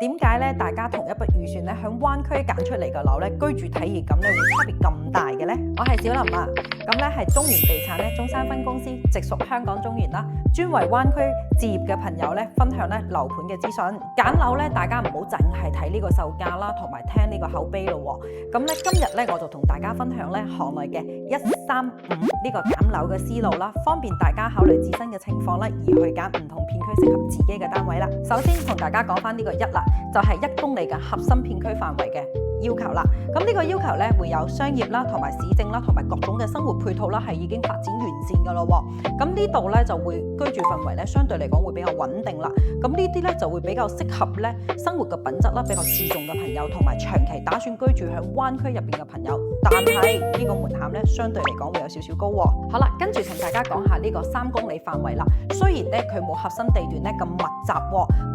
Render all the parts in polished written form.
點解咧？大家同一筆預算咧，響灣區揀出嚟嘅樓咧，居住體驗感咧會差別咁大嘅咧？我係小林啊，咁咧係中原地產咧中山分公司，直屬香港中原啦，專為灣區置業嘅朋友咧分享咧樓盤嘅資訊。揀樓咧，大家唔好淨係睇呢個售價啦，同埋聽呢個口碑咯。咁咧今日咧我就同大家分享咧行內嘅135呢個揀樓嘅思路啦，方便大家考慮自身嘅情況咧，而去揀唔同片區適合自己嘅單位啦。首先同大家講翻呢個1啦，就係1公里嘅核心片區範圍嘅要求啦。咁呢個要求咧會有商業啦，同埋市政啦，同埋各種嘅生活配套啦，係已經發展完善噶咯。咁呢度咧就會居住氛圍咧相對嚟講會比較穩定啦。咁呢啲咧就會比較適合咧生活嘅品質啦，比較注重嘅朋友，同埋長期打算居住喺灣區入邊嘅朋友。但係呢個門檻咧相對嚟講會有少少高。好啦，跟住同大家講下呢個3公里範圍啦。雖然咧佢冇核心地段咧咁密集，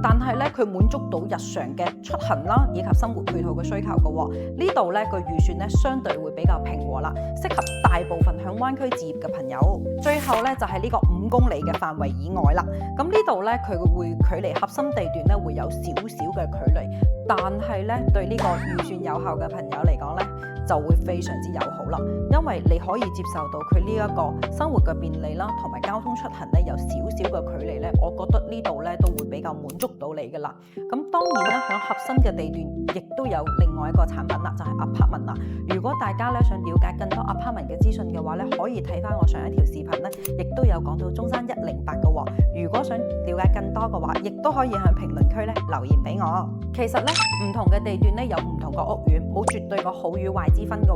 但係咧佢滿足到日常嘅出行啦，以及生活配套嘅需求嘅。呢度咧個預算咧相對會比較平和啦，適合大部分響灣區置業嘅朋友。最後咧就係呢個5公里嘅範圍以外啦。咁呢度咧佢會距離核心地段咧會有少少嘅距離，但係咧對呢個預算有效嘅朋友嚟講咧就會非常之友好啦，因為你可以接受到佢呢一個生活嘅便利啦，同埋交通出行咧有少少嘅距離咧，我覺得呢度咧都會比較滿足到你噶啦。咁當然啦，響核心嘅地段亦都有另外一個產品啦，就係 apartment 啦。如果大家咧想了解更多 apartment 嘅資訊嘅話咧，可以睇翻我上一條視頻咧，亦都有講到中山108嘅。如果想了解更多嘅話，亦都可以向評論區咧留言俾我。其實咧唔同嘅地段咧有唔同嘅屋苑，冇絕對個好與壞之分嘅。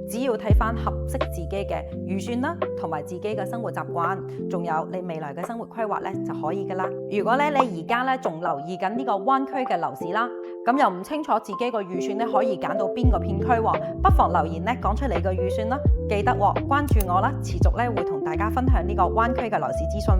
只要睇翻合適自己嘅預算啦，同埋自己嘅生活習慣，仲有你未來嘅生活規劃咧就可以噶啦。如果咧你而家咧仲留意緊呢個灣區嘅樓市啦，咁又唔清楚自己個預算咧可以揀到邊個片區，不妨留言咧講出你個預算啦。記得關注我啦，持續咧會同大家分享呢個灣區嘅樓市資訊。